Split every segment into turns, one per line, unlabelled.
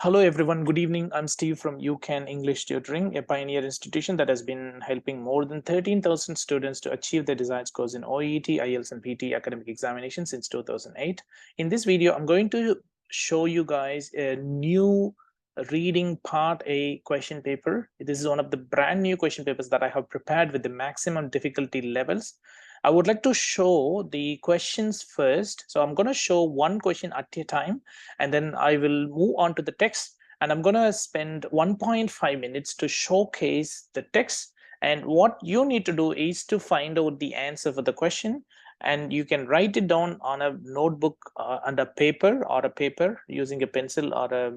Hello everyone, good evening. I'm Steve from UCAN English Tutoring, a pioneer institution that has been helping more than 13,000 students to achieve their desired scores in OET, IELTS and PT academic examinations since 2008. In this video, I'm going to show you guys a new reading part A question paper. This is one of the brand new question papers that I have prepared with the maximum difficulty levels. I would like to show the questions first. So I'm going to show one question at a time, and then I will move on to the text, and I'm going to spend 1.5 minutes to showcase the text. And what you need to do is to find out the answer for the question, and you can write it down on a notebook and a paper using a pencil or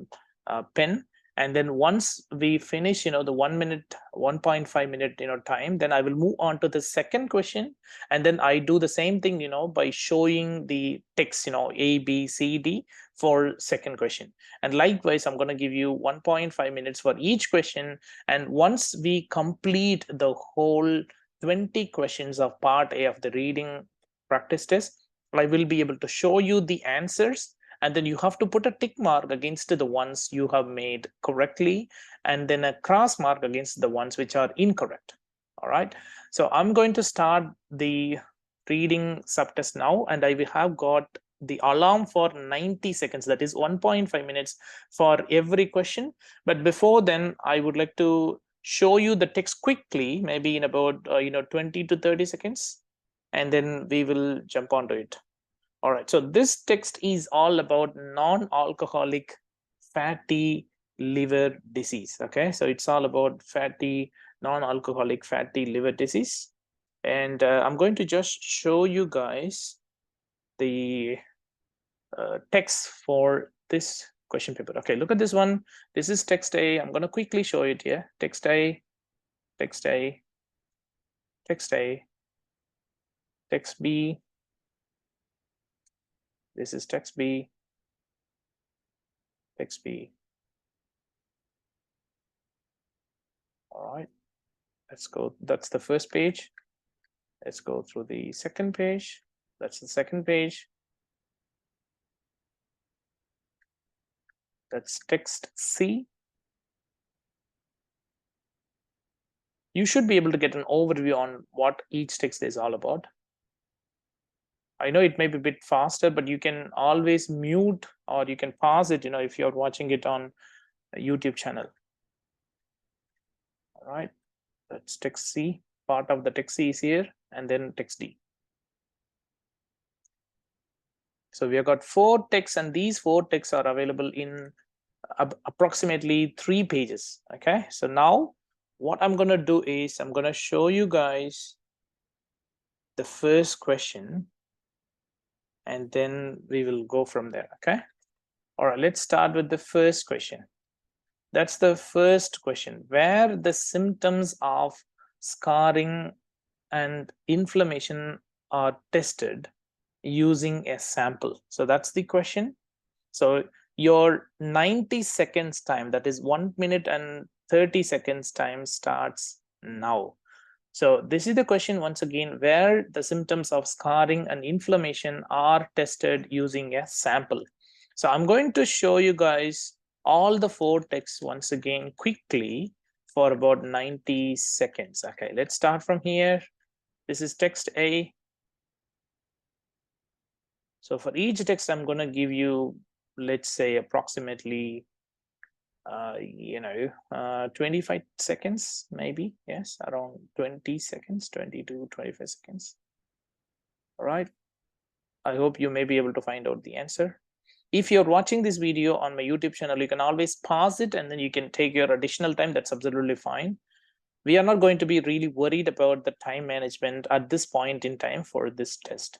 a pen. And then once we finish the 1 minute 1.5 minute time, then I will move on to the second question, and then I do the same thing by showing the text A, B, C, D for second question. And likewise, I'm going to give you 1.5 minutes for each question. And once we complete the whole 20 questions of part A of the reading practice test, I will be able to show you the answers, and then you have to put a tick mark against the ones you have made correctly, and then a cross mark against the ones which are incorrect. All right, so I'm going to start the reading subtest now, and I will have got the alarm for 90 seconds, that is 1.5 minutes for every question. But before then, I would like to show you the text quickly, maybe in about 20 to 30 seconds, and then we will jump onto it. All right, so this text is all about non-alcoholic fatty liver disease. Okay, so it's all about non-alcoholic fatty liver disease. And I'm going to just show you guys the text for this question paper. Okay, look at this one. This is text A. I'm going to quickly show it here. Text A, text A, text A, text B. This is text B, text B. All right, let's go. That's the first page. Let's go through the second page. That's the second page. That's text C. You should be able to get an overview on what each text is all about. I know it may be a bit faster, but you can always mute or you can pause it, if you're watching it on a YouTube channel. All right, that's text C. Part of the text C is here, and then text D. So we have got 4 texts, and these 4 texts are available in approximately 3 pages. Okay, so now what I'm going to do is I'm going to show you guys the first question, and then we will go from there. Okay, all right, let's start with the first question. That's the first question, where the symptoms of scarring and inflammation are tested using a sample. So that's the question. So your 90 seconds time, that is 1 minute and 30 seconds time, starts now. So this is the question once again, where the symptoms of scarring and inflammation are tested using a sample. So I'm going to show you guys all the 4 texts once again quickly for about 90 seconds. Okay, let's start from here. This is text A. So for each text, I'm going to give you, let's say, approximately 25 seconds, maybe. Yes, around 20 seconds, 20 to 25 seconds. All right, I hope you may be able to find out the answer. If you're watching this video on my YouTube channel, you can always pause it and then you can take your additional time. That's absolutely fine. We are not going to be really worried about the time management at this point in time for this test.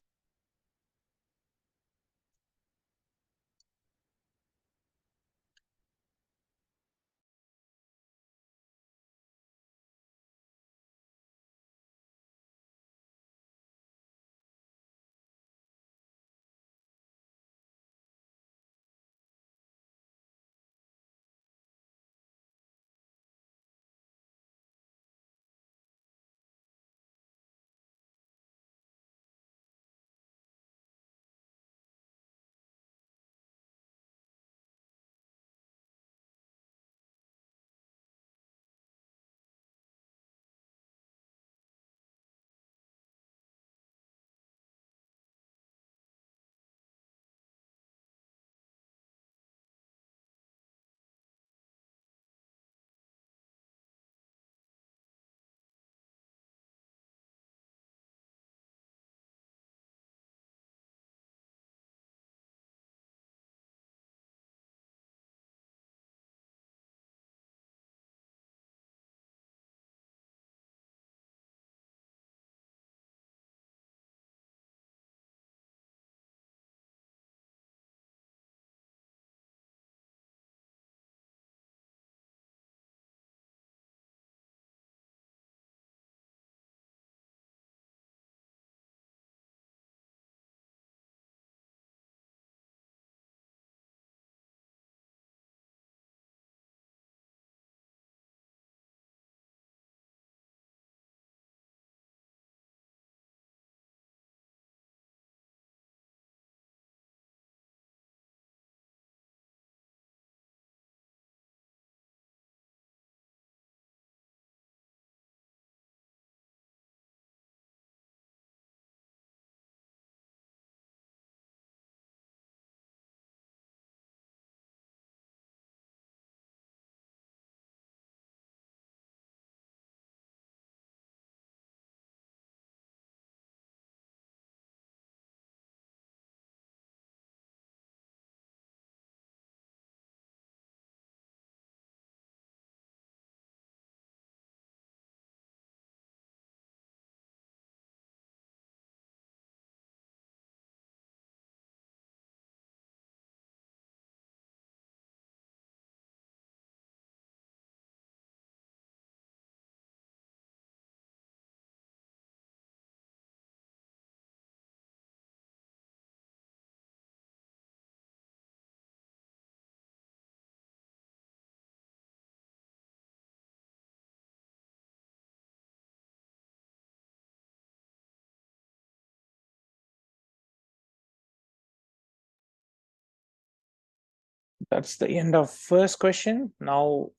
That's the end of first question. Now,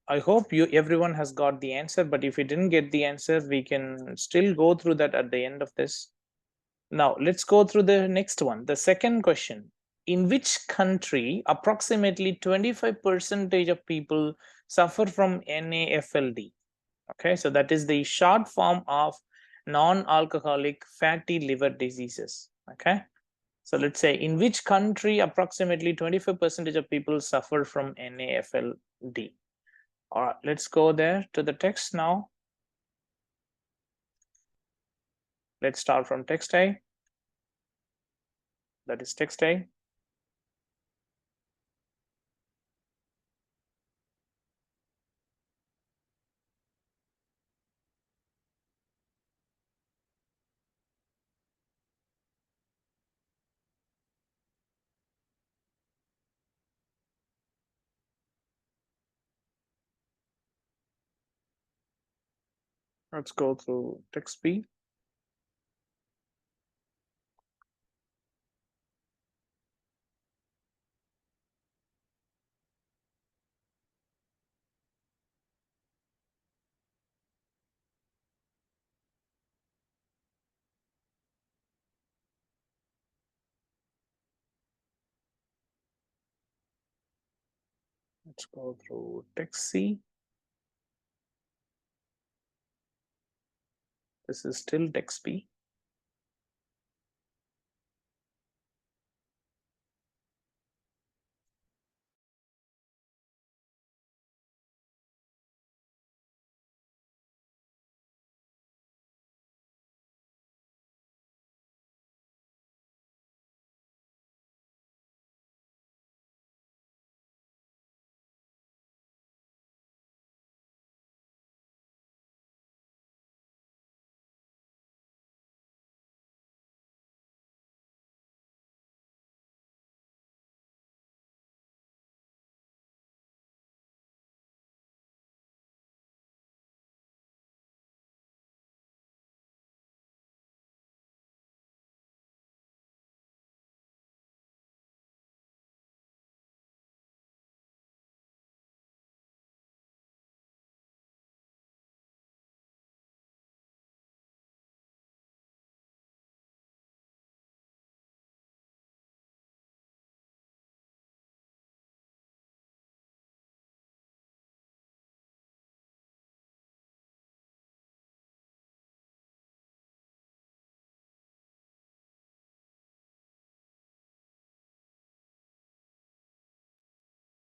I hope everyone has got the answer, but if you didn't get the answer, we can still go through that at the end of this. Now, let's go through the next one. The second question. In which country approximately 25% of people suffer from NAFLD? Okay, so that is the short form of non-alcoholic fatty liver diseases. Okay, so let's say in which country approximately 25% of people suffer from NAFLD? All right, let's go there to the text now. Let's start from text A. That is text A. Let's go through text B. Let's go through text C. This is still text B.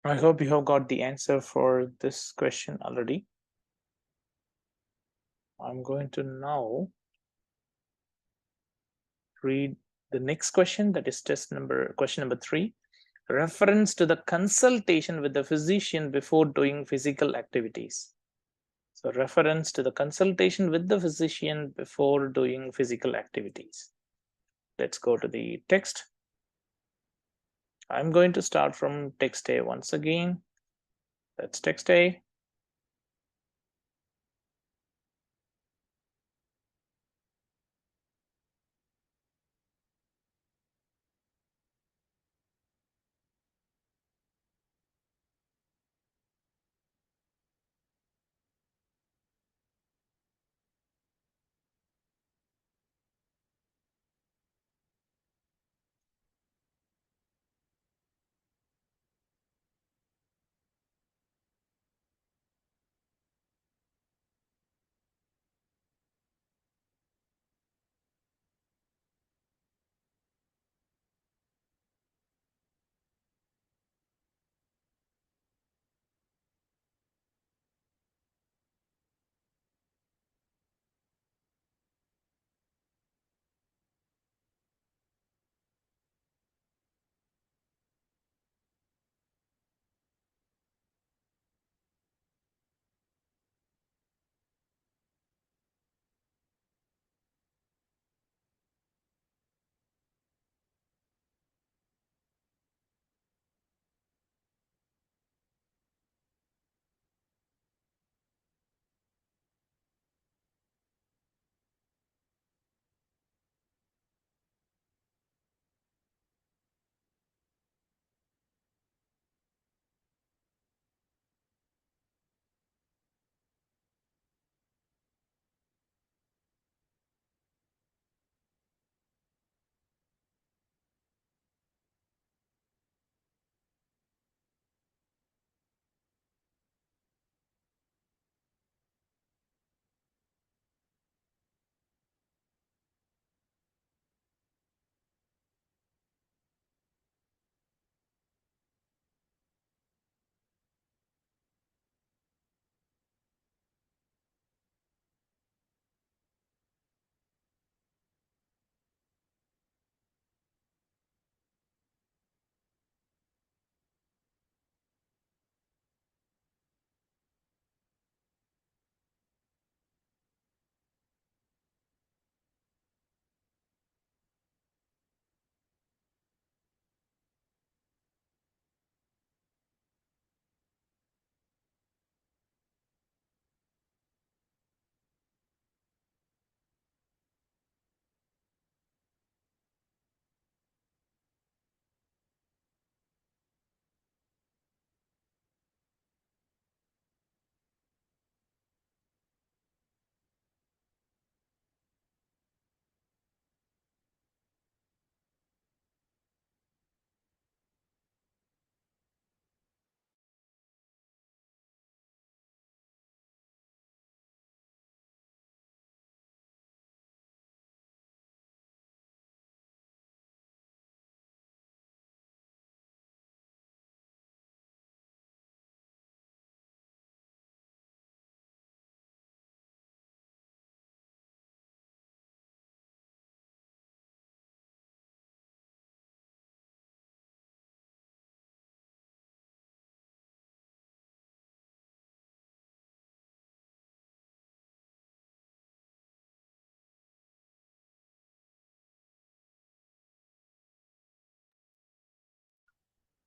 I hope you have got the answer for this question already. I'm going to now read the next question, that is question number 3. Reference to the consultation with the physician before doing physical activities. So reference to the consultation with the physician before doing physical activities. Let's go to the text. I'm going to start from text A once again. That's text A.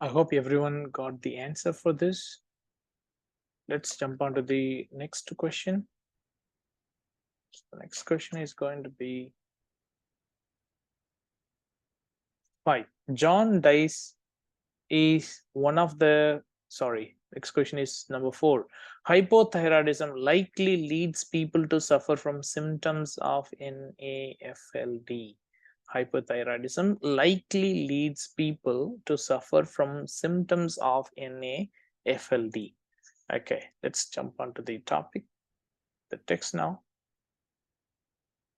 I hope everyone got the answer for this. Let's jump on to the next question. The next question is going to be 5. John dies is one of the, sorry, next question is number 4. Hypothyroidism likely leads people to suffer from symptoms of NAFLD. Hypothyroidism likely leads people to suffer from symptoms of NAFLD. Okay, let's jump onto the topic, the text now.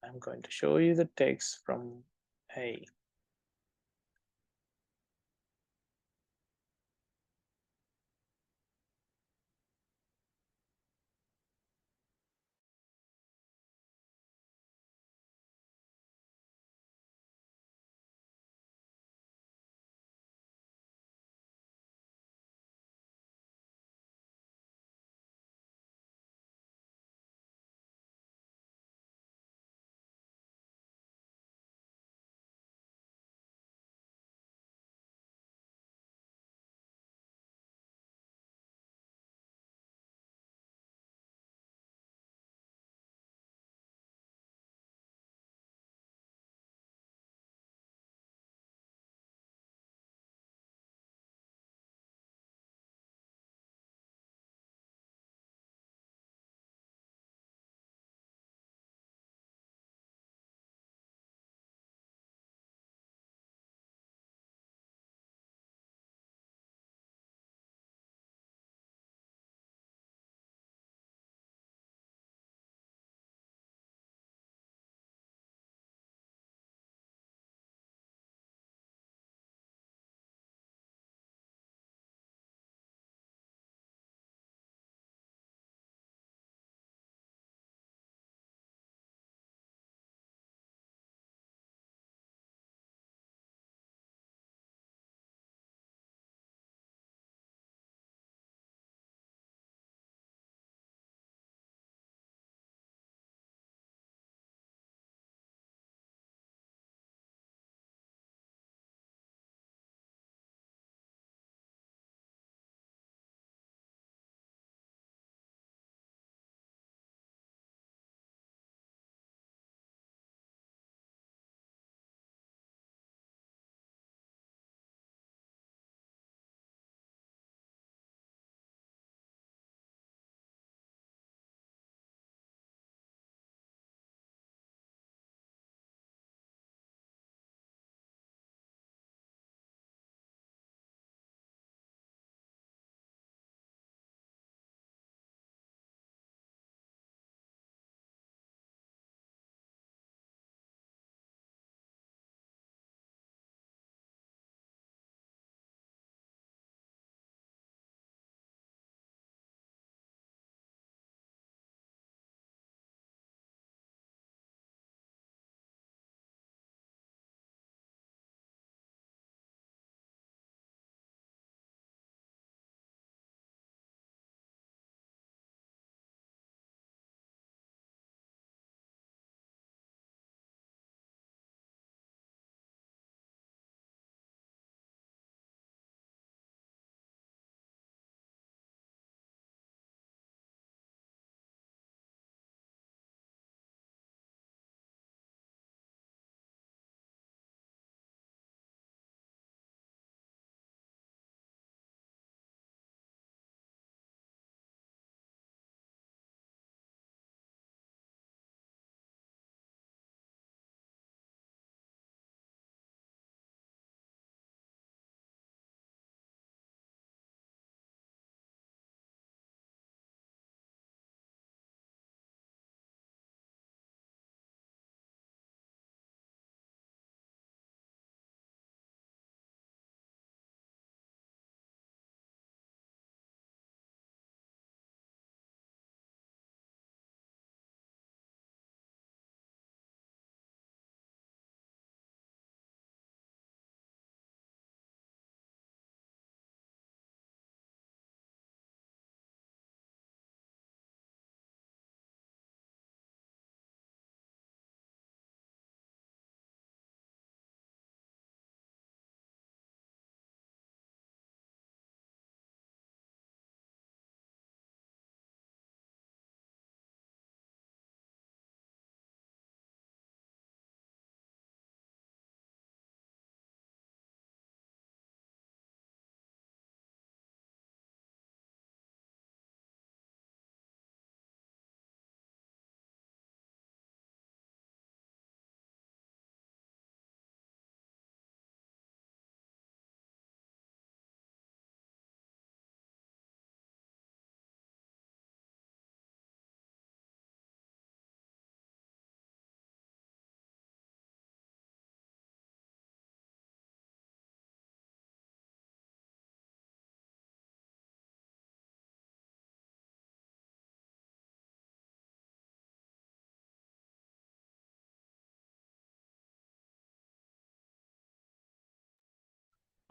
I'm going to show you the text from A.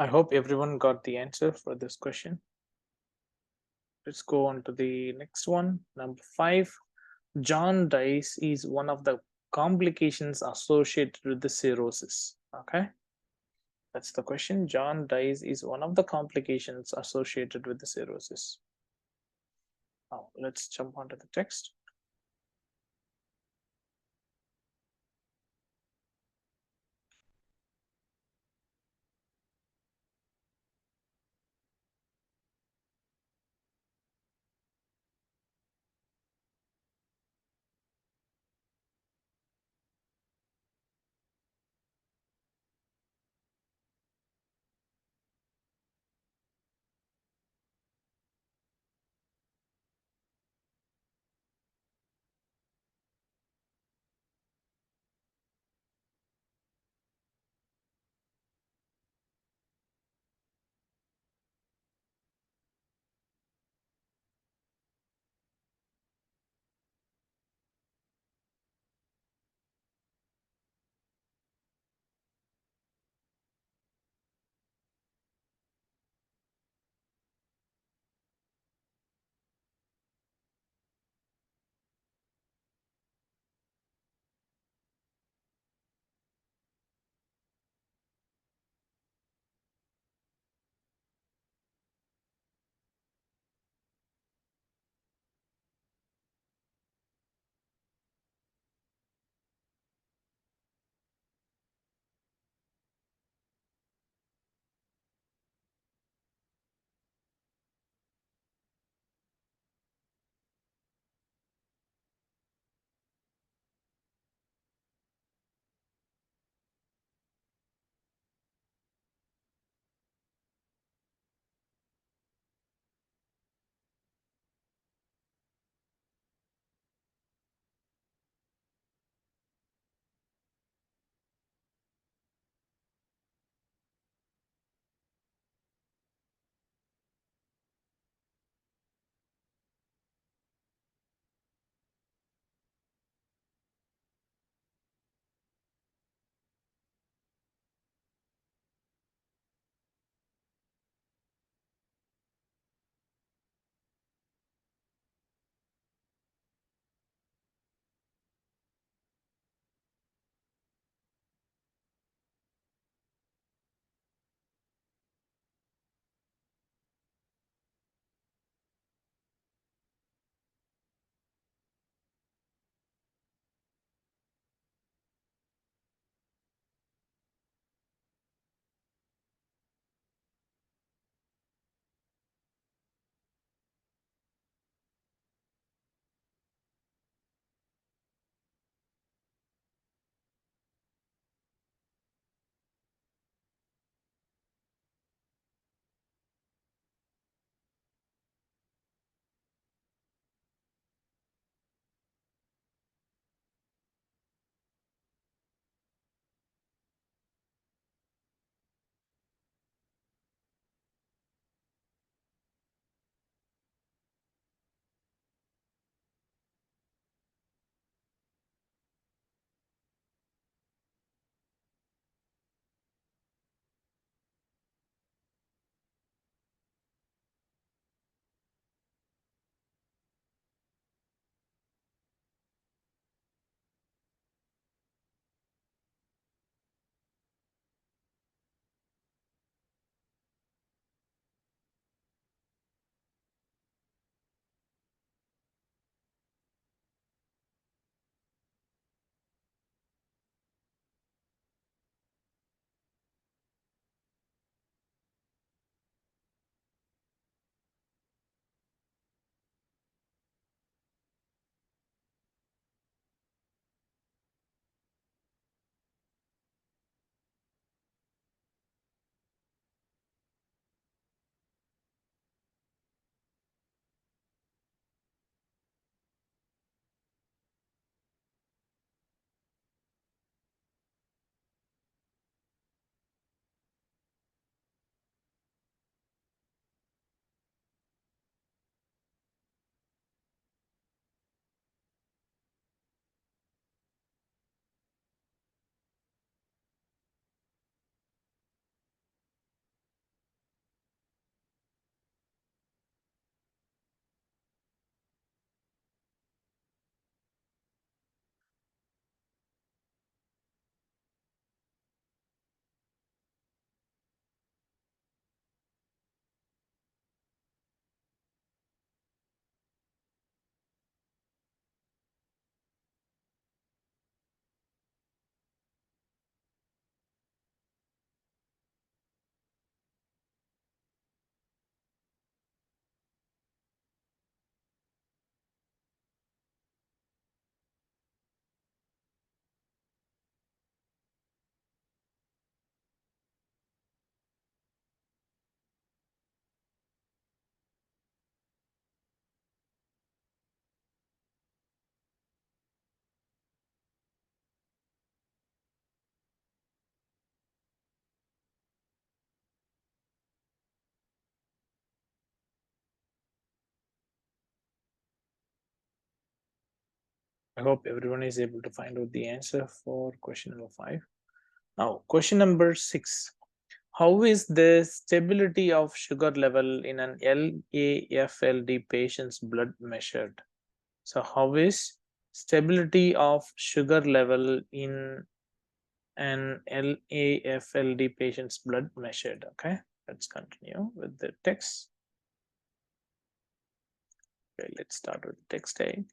I hope everyone got the answer for this question. Let's go on to the next one. Number 5. Jaundice is one of the complications associated with the cirrhosis. Okay, that's the question. Jaundice is one of the complications associated with the cirrhosis. Now, let's jump onto the text. I hope everyone is able to find out the answer for question number 5. Now, question number 6. How is the stability of sugar level in an LAFLD patient's blood measured? So, how is stability of sugar level in an LAFLD patient's blood measured? Okay, let's continue with the text. Okay, let's start with the text A.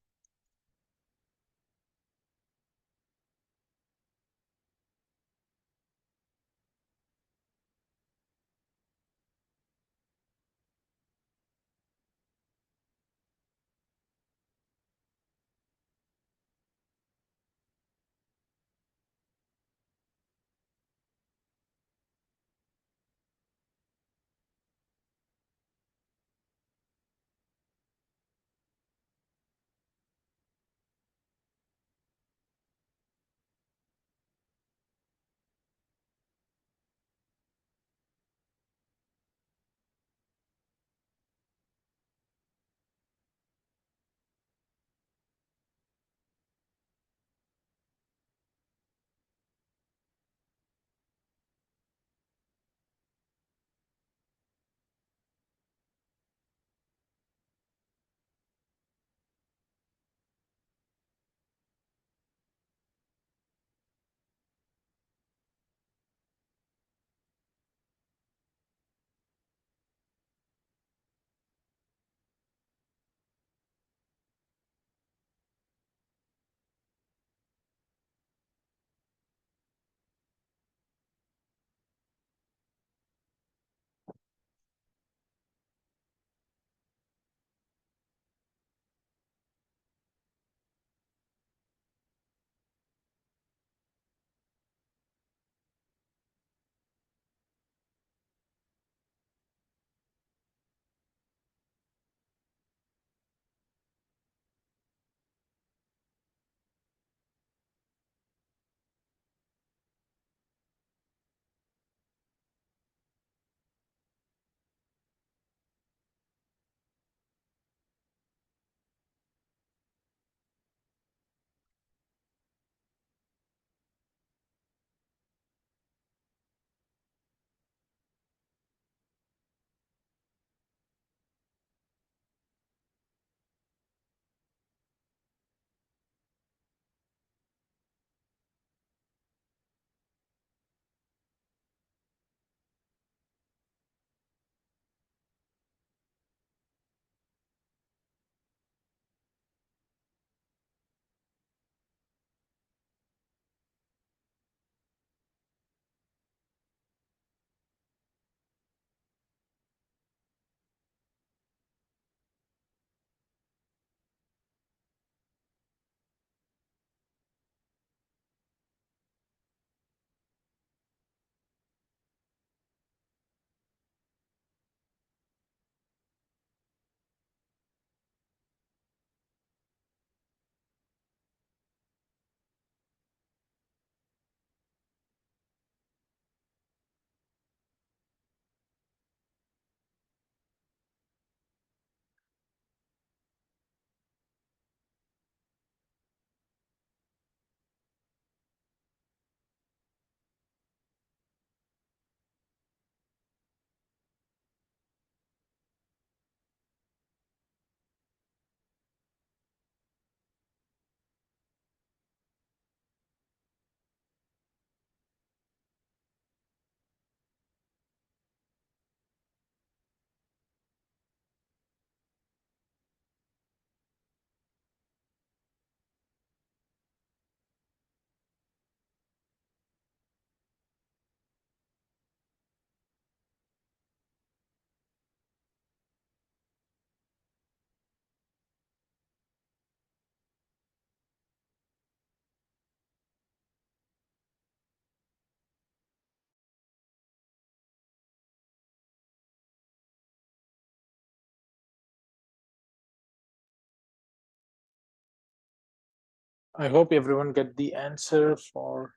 I hope everyone get the answer for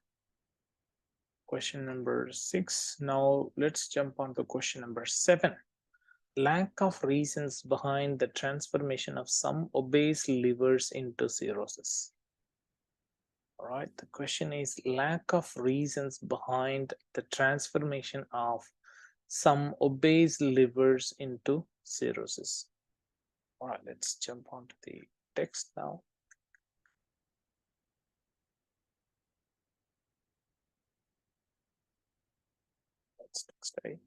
question number 6. Now let's jump on to question number 7. Lack of reasons behind the transformation of some obese livers into cirrhosis. All right, the question is lack of reasons behind the transformation of some obese livers into cirrhosis. All right, let's jump onto the text now. Let's text A.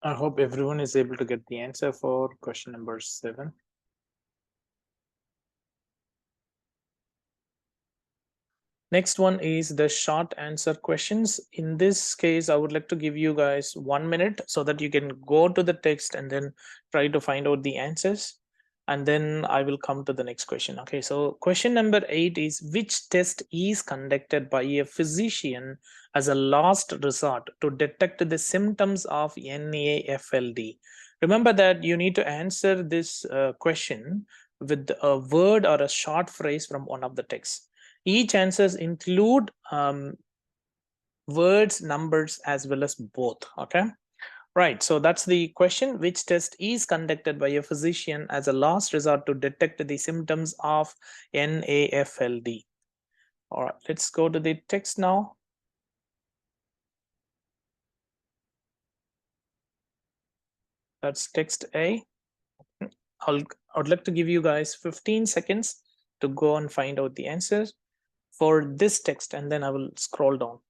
I hope everyone is able to get the answer for question number 7. Next one is the short answer questions. In this case, I would like to give you guys 1 minute so that you can go to the text and then try to find out the answers. And then I will come to the next question. Okay, so question number 8 is, which test is conducted by a physician as a last resort to detect the symptoms of NAFLD? Remember that you need to answer this question with a word or a short phrase from one of the texts. Each answers include words, numbers, as well as both. Okay, right. So that's the question. Which test is conducted by a physician as a last resort to detect the symptoms of NAFLD? All right, let's go to the text now. That's text A. I would like to give you guys 15 seconds to go and find out the answers for this text, and then I will scroll down.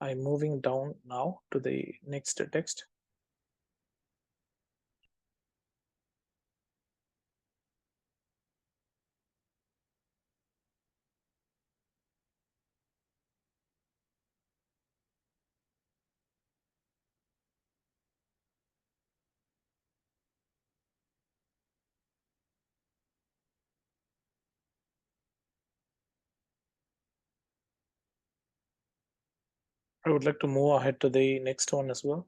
I'm moving down now to the next text. I would like to move ahead to the next one as well.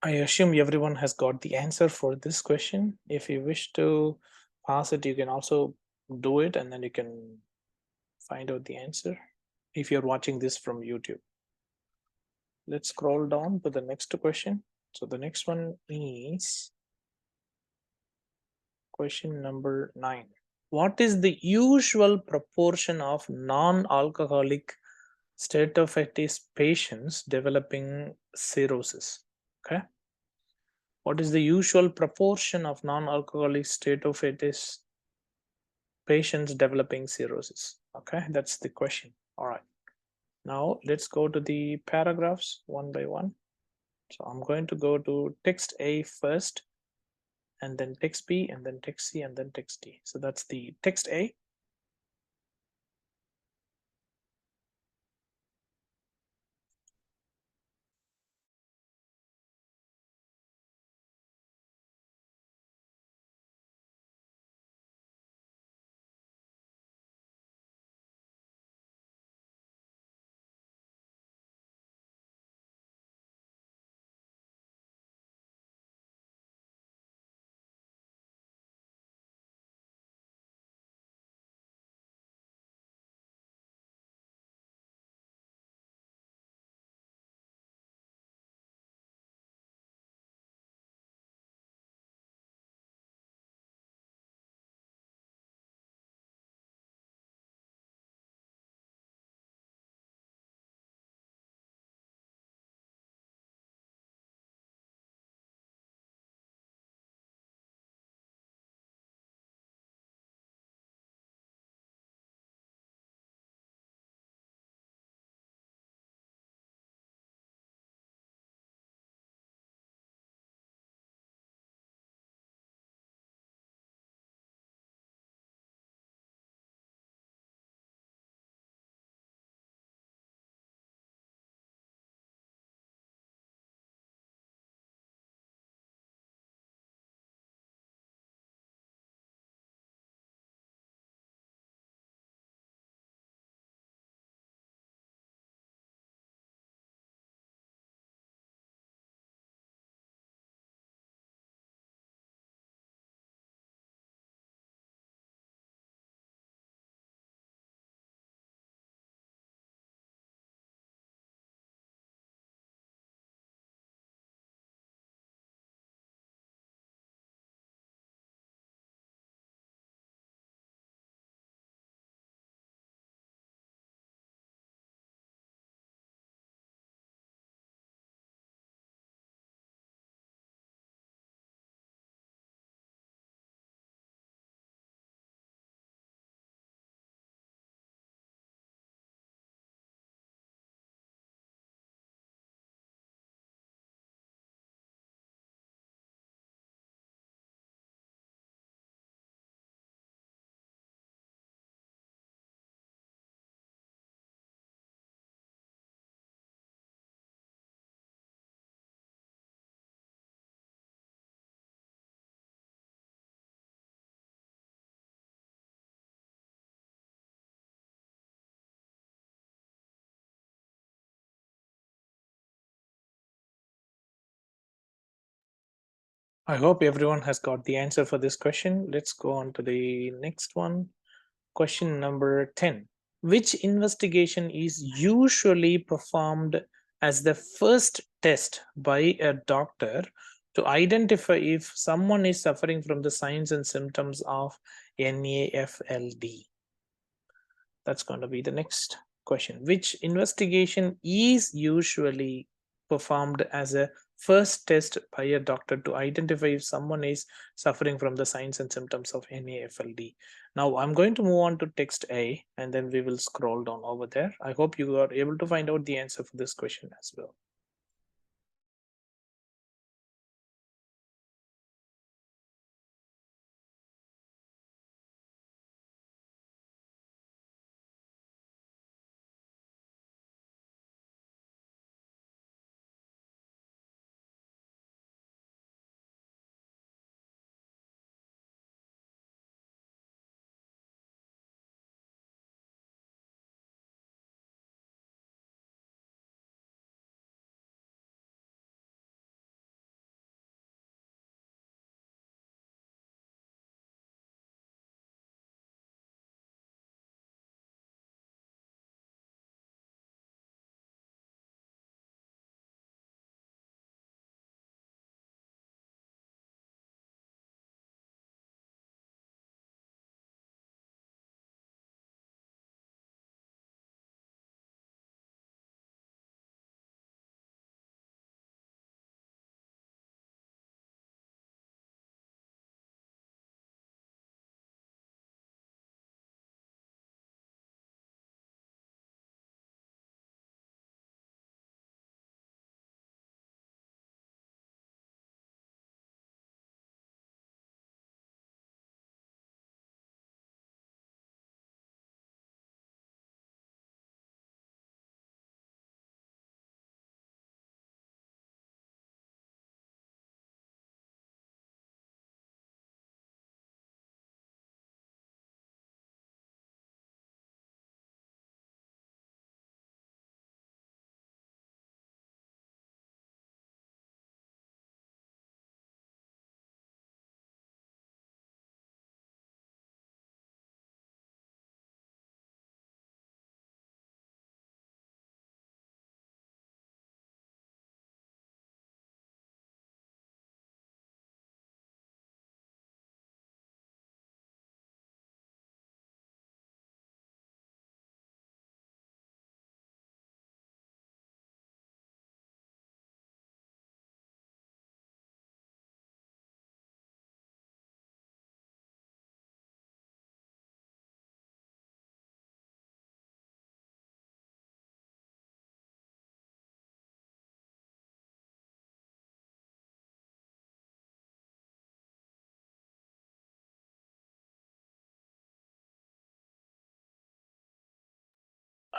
I assume everyone has got the answer for this question. If you wish to pass it, you can also do it, and then you can find out the answer if you're watching this from YouTube. Let's scroll down to the next question. So the next one is question number 9. What is the usual proportion of non-alcoholic steatohepatitis patients developing cirrhosis? Okay. What is the usual proportion of non-alcoholic steatohepatitis patients developing cirrhosis? Okay, that's the question. All right. Now let's go to the paragraphs one by one. So I'm going to go to text A first, and then text B, and then text C, and then text D. So that's the text A. I hope everyone has got the answer for this question. Let's go on to the next one. Question number 10. Which investigation is usually performed as the first test by a doctor to identify if someone is suffering from the signs and symptoms of NAFLD? That's going to be the next question. Which investigation is usually performed as a first test by a doctor to identify if someone is suffering from the signs and symptoms of NAFLD? Now, I'm going to move on to text A and then we will scroll down over there. I hope you are able to find out the answer for this question as well.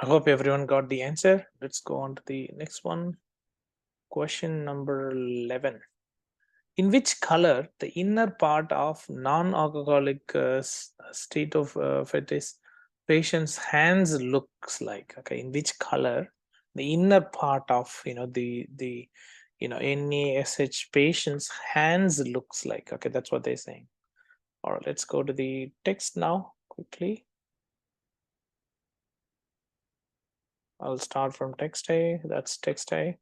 I hope everyone got the answer. Let's go on to the next one. Question number 11. In which color the inner part of non-alcoholic state of fetish patient's hands looks like? Okay, in which color the inner part of the NASH patient's hands looks like? Okay, that's what they're saying. All right, let's go to the text now quickly. I'll start from text A. That's text A.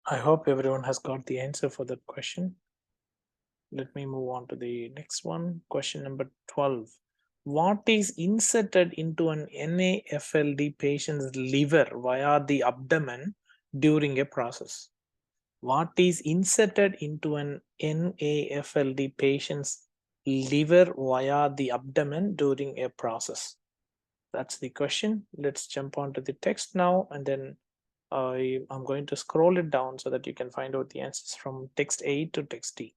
I hope everyone has got the answer for that question. Let me move on to the next one. Question number 12. What is inserted into an NAFLD patient's liver via the abdomen during a process? What is inserted into an NAFLD patient's liver via the abdomen during a process? That's the question. Let's jump onto the text now, and then I'm going to scroll it down so that you can find out the answers from text A to text D.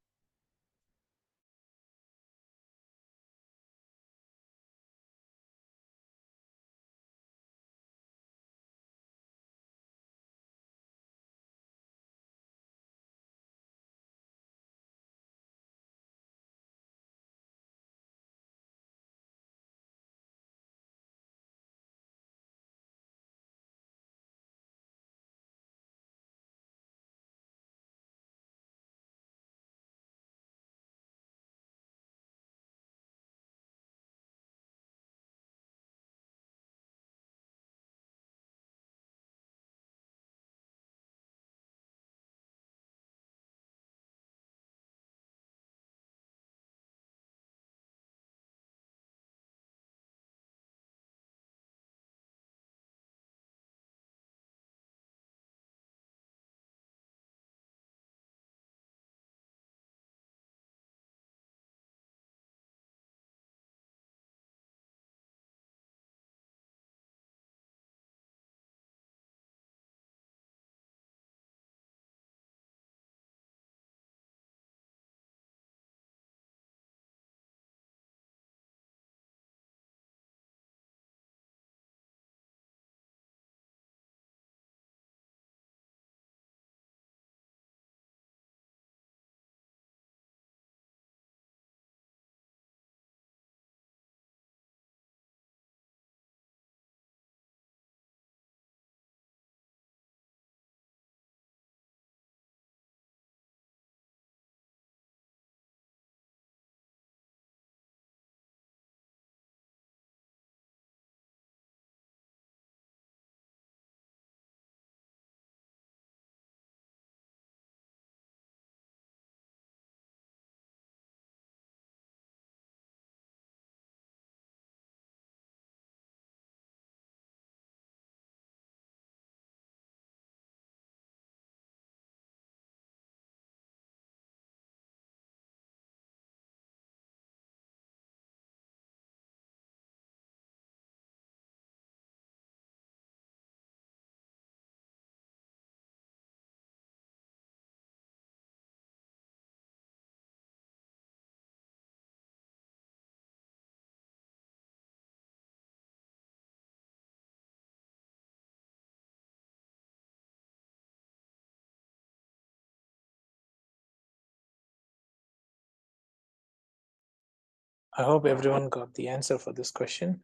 I hope everyone got the answer for this question.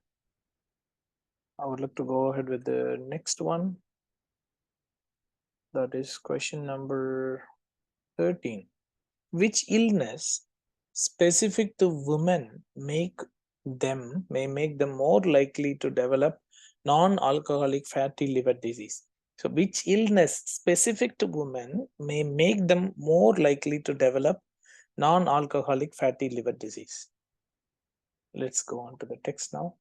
I would like to go ahead with the next one. That is question number 13. Which illness specific to women may make them more likely to develop non-alcoholic fatty liver disease? So which illness specific to women may make them more likely to develop non-alcoholic fatty liver disease? Let's go on to the text now.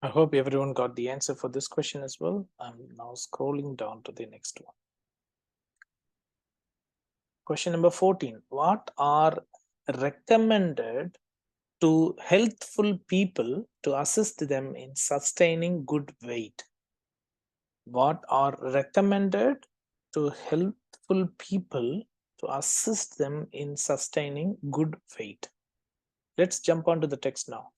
I hope everyone got the answer for this question as well. I'm now scrolling down to the next one. Question number 14. What are recommended to healthful people to assist them in sustaining good weight? What are recommended to healthful people to assist them in sustaining good weight? Let's jump onto the text now.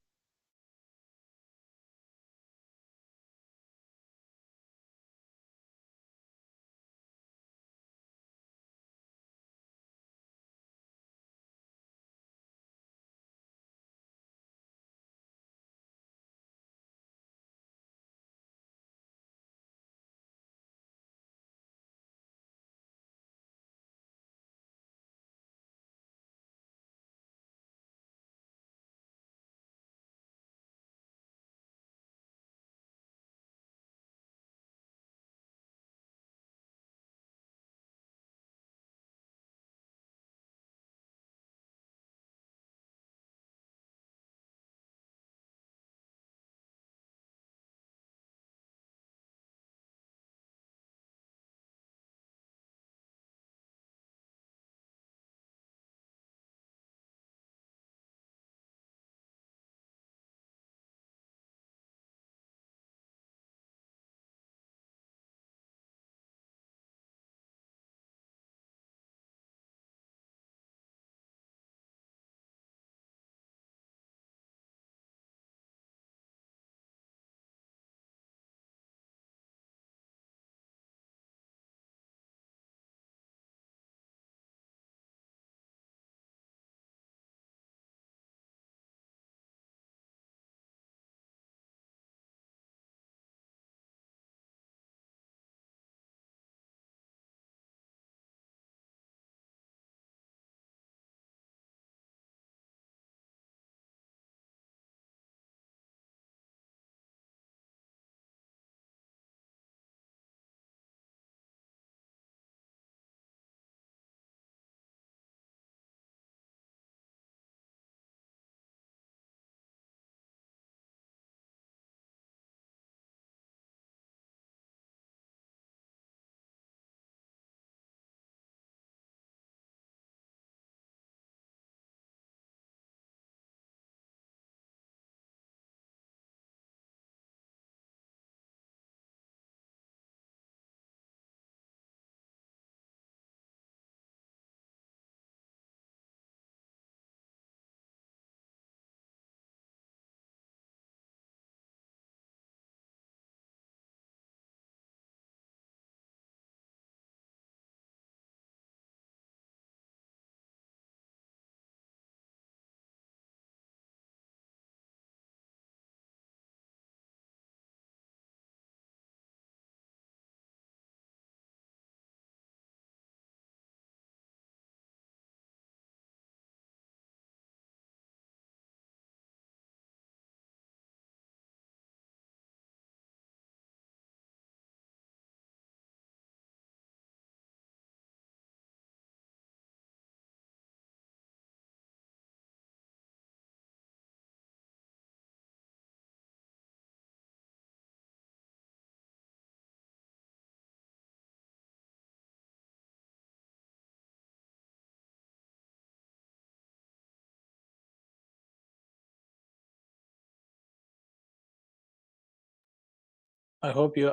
I hope you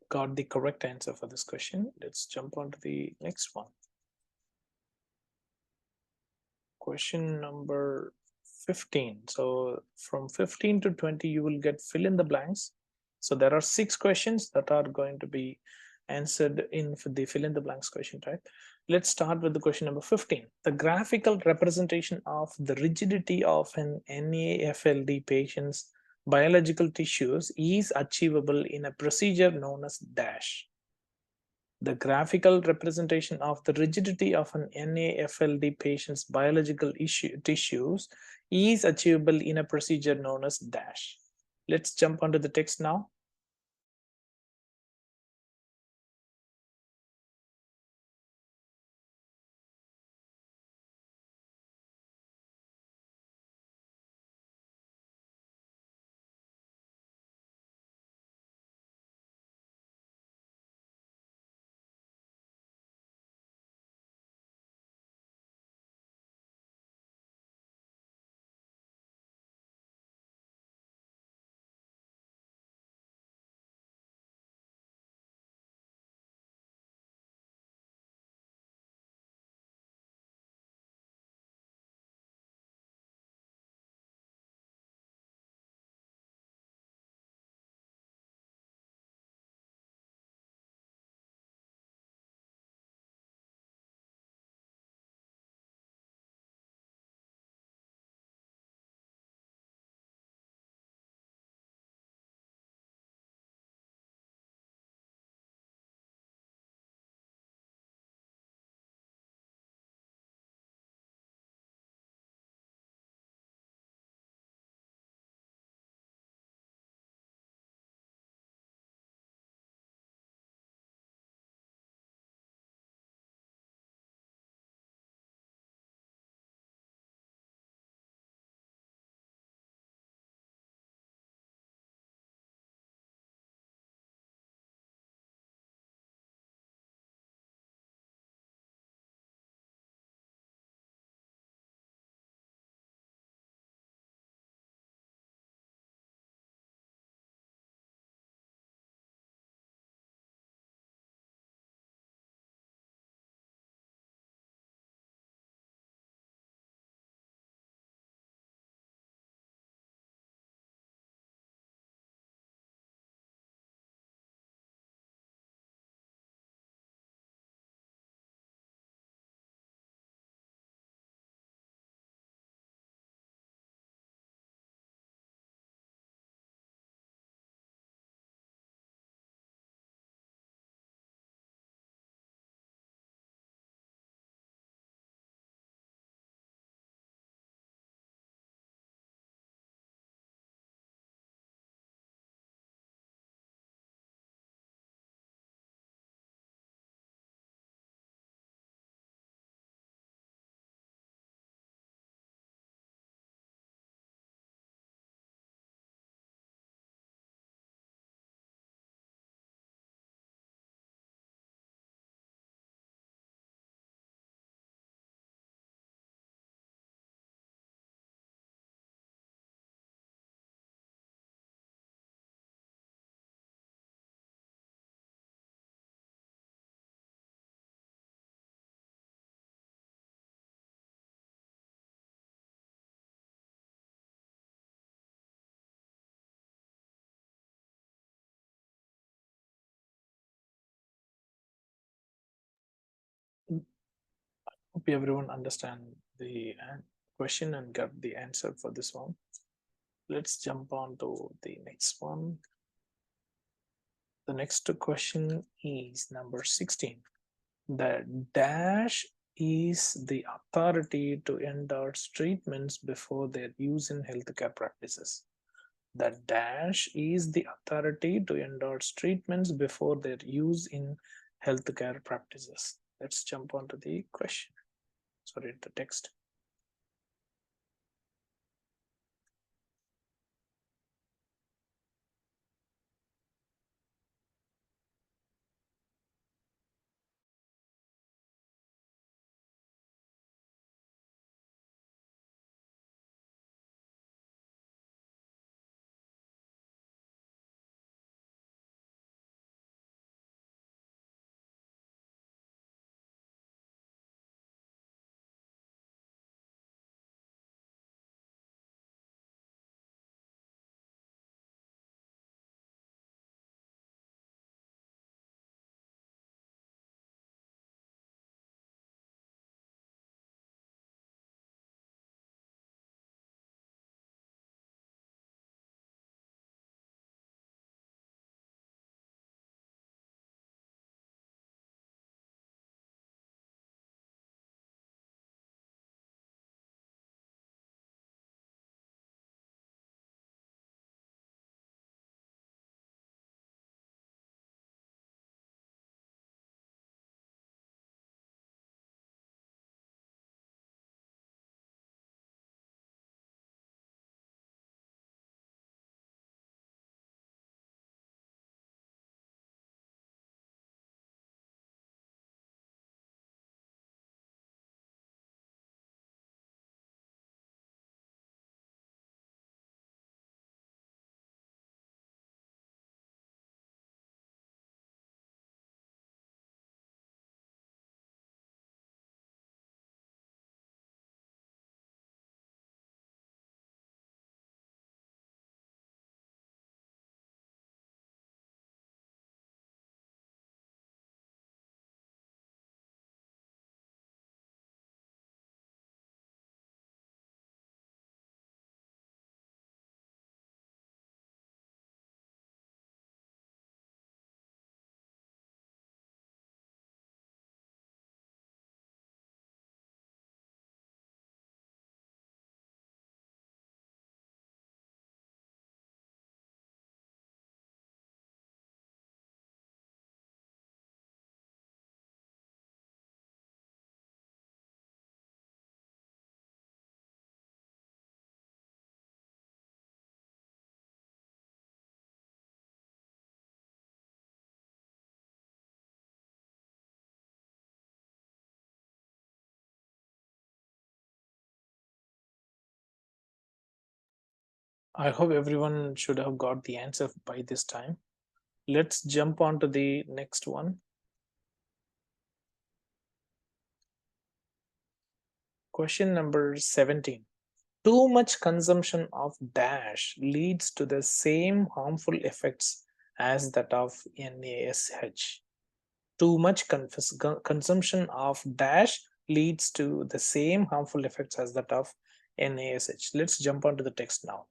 got the correct answer for this question. Let's jump on to the next one. Question number 15. So from 15 to 20, you will get fill in the blanks. So there are 6 questions that are going to be answered in the fill in the blanks question type. Let's start with the question number 15. The graphical representation of the rigidity of an NAFLD patient's biological tissues is achievable in a procedure known as dash. The graphical representation of the rigidity of an NAFLD patient's biological tissues is achievable in a procedure known as dash. Let's jump onto the text now. Hope everyone understand the question and got the answer for this one. Let's jump on to the next one. The next question is number 16. The dash is the authority to endorse treatments before their use in healthcare practices. The dash is the authority to endorse treatments before their use in healthcare practices. Let's jump onto the question. Sorry, the text. I hope everyone should have got the answer by this time. Let's jump on to the next one. Question number 17. Too much consumption of dash leads to the same harmful effects as that of NaSH. Too much consumption of dash leads to the same harmful effects as that of NaSH. Let's jump onto the text now.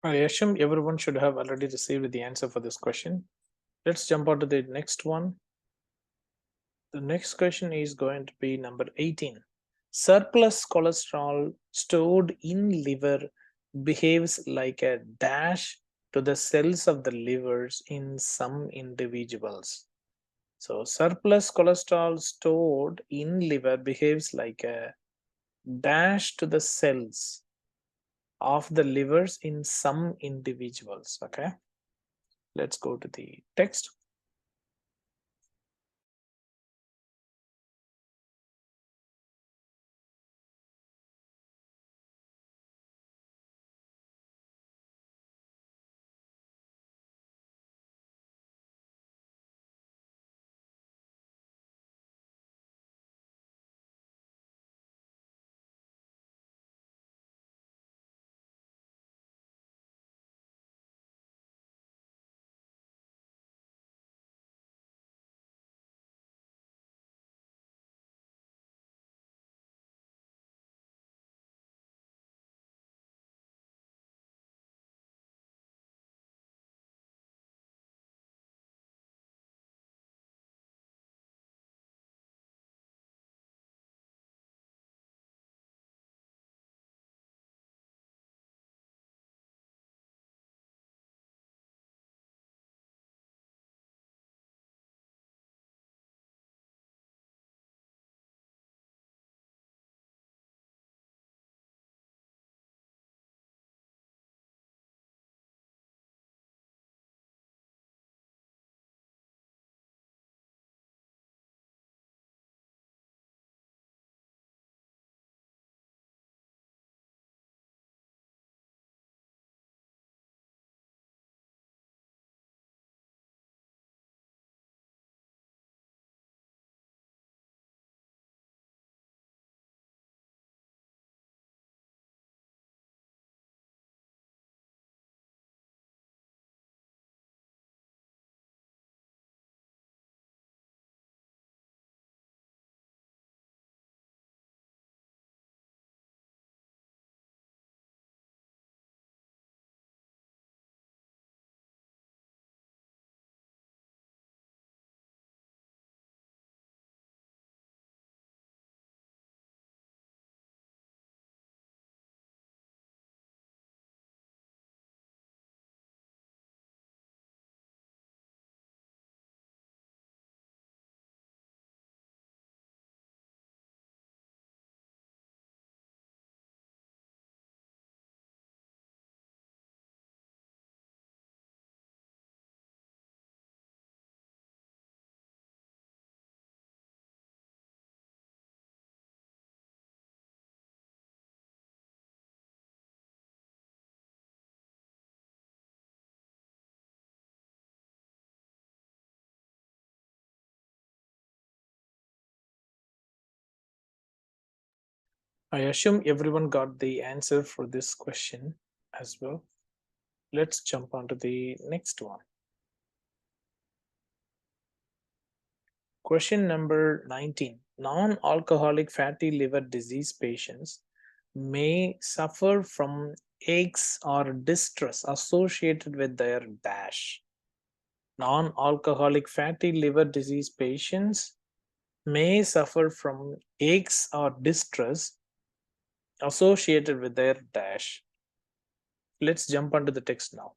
I assume everyone should have already received the answer for this question. Let's jump on to the next one. The next question is going to be number 18. Surplus cholesterol stored in liver behaves like a dash to the cells of the livers in some individuals. So surplus cholesterol stored in liver behaves like a dash to the cells of the livers in some individuals. Okay, let's go to the text. I assume everyone got the answer for this question as well. Let's jump on to the next one. Question number 19. Non-alcoholic fatty liver disease patients may suffer from aches or distress associated with their dash. Non-alcoholic fatty liver disease patients may suffer from aches or distress associated with their dash. Let's jump onto the text now.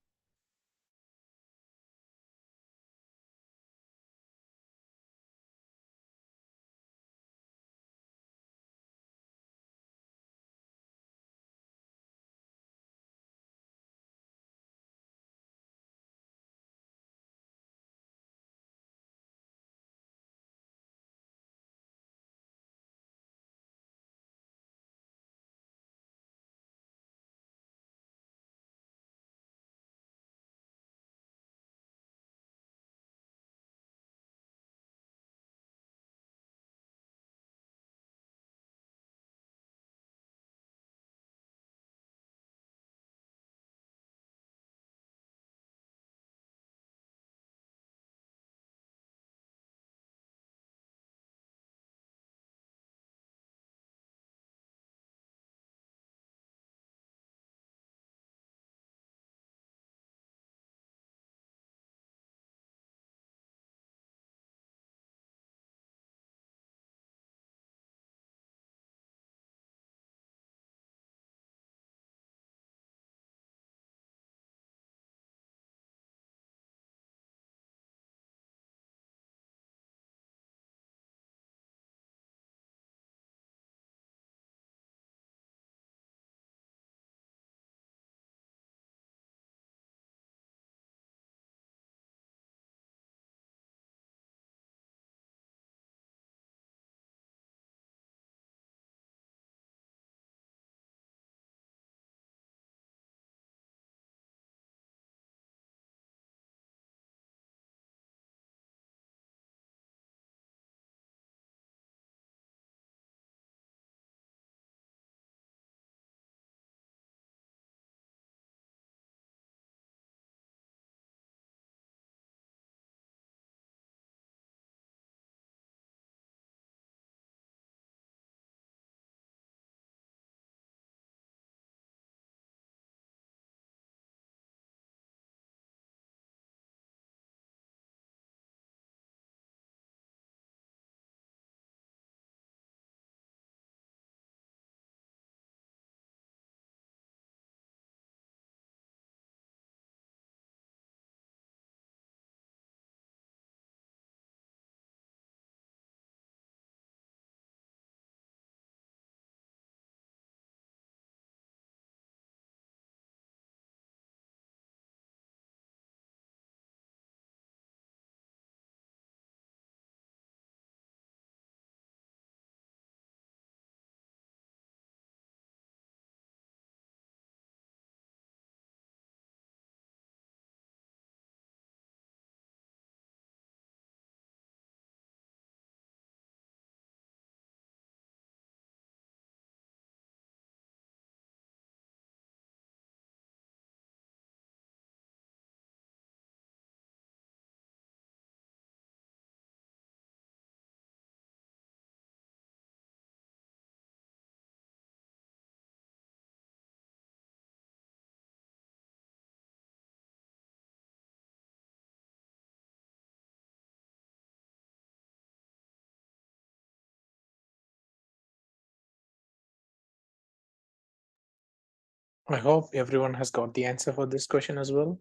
I hope everyone has got the answer for this question as well.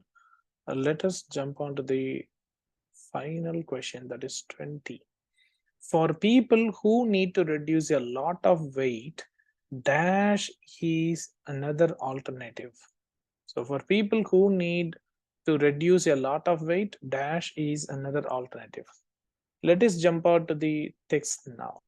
Let us jump on to the final question, that is 20. For people who need to reduce a lot of weight, dash is another alternative. So for people who need to reduce a lot of weight, dash is another alternative. Let us jump out to the text now.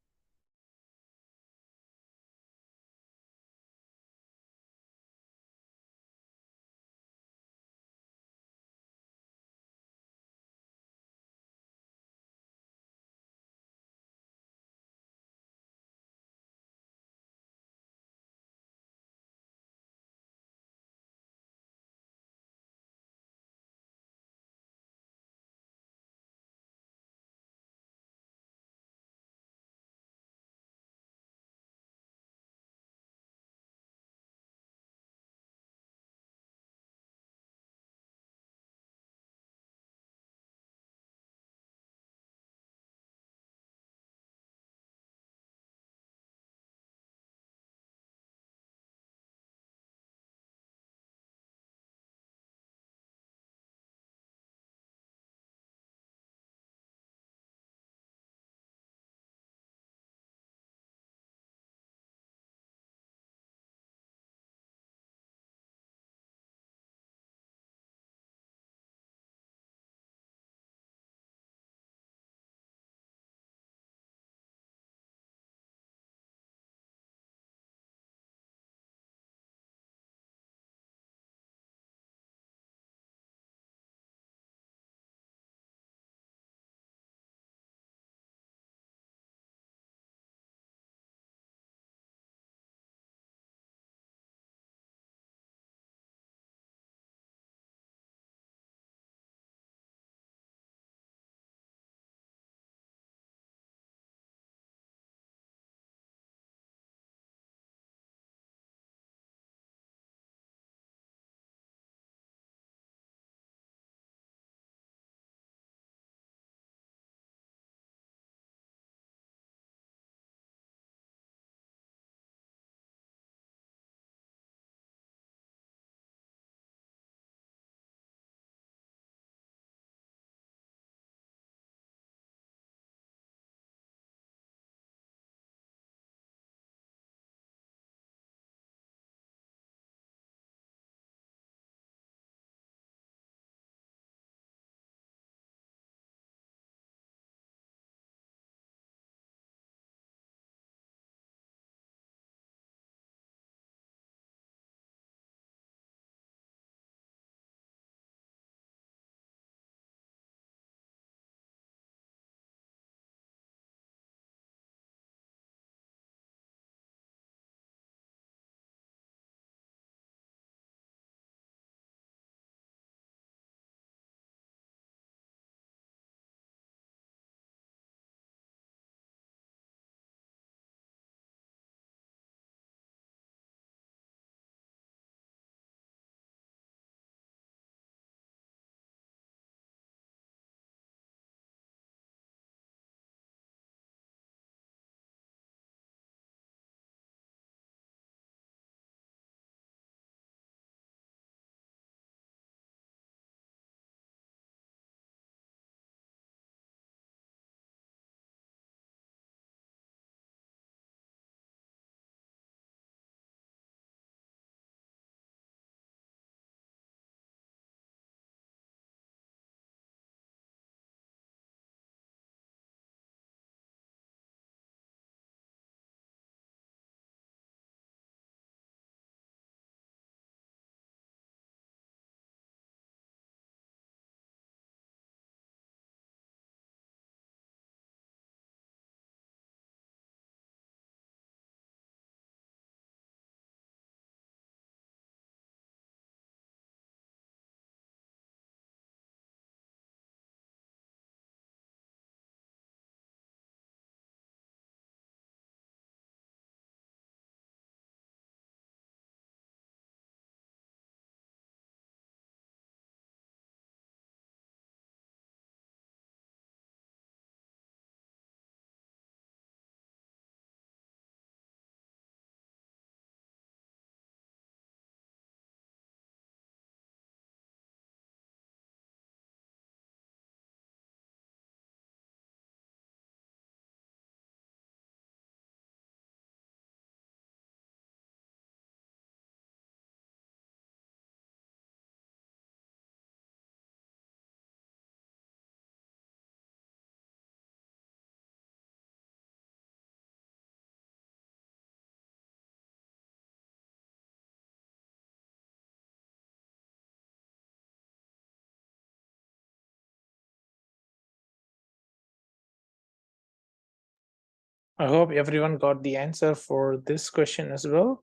I hope everyone got the answer for this question as well.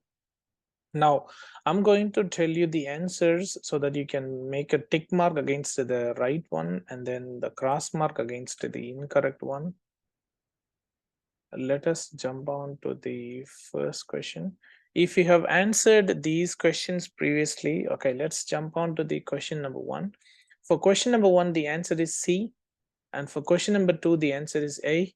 Now, I'm going to tell you the answers so that you can make a tick mark against the right one and then the cross mark against the incorrect one. Let us jump on to the first question. If you have answered these questions previously, okay, let's jump on to the question number 1. For question number 1, the answer is C. And for question number 2, the answer is A.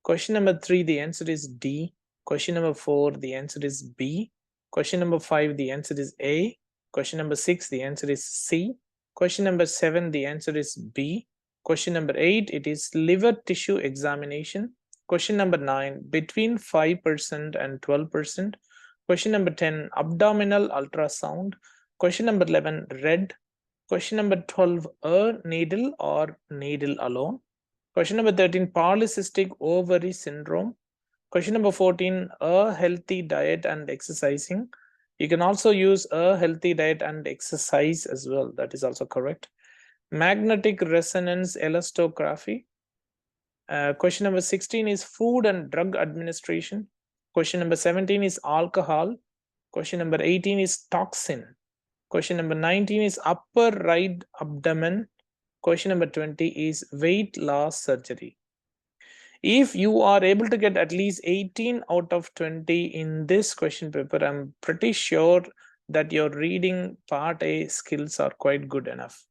Question number 3, the answer is D. Question number 4, the answer is B. Question number 5, the answer is A. Question number 6, the answer is C. Question number 7, the answer is B. Question number 8, it is liver tissue examination. Question number 9, between 5% and 12%. Question number 10, abdominal ultrasound. Question number 11, red. Question number 12, a needle or needle alone. Question number 13, polycystic ovary syndrome. Question number 14, a healthy diet and exercising. You can also use a healthy diet and exercise as well. That is also correct. Magnetic resonance elastography. Question number 16 is food and drug administration. Question number 17 is alcohol. Question number 18 is toxin. Question number 19 is upper right abdomen. Question number 20 is weight loss surgery. If you are able to get at least 18 out of 20 in this question paper, I'm pretty sure that your reading part A skills are quite good enough.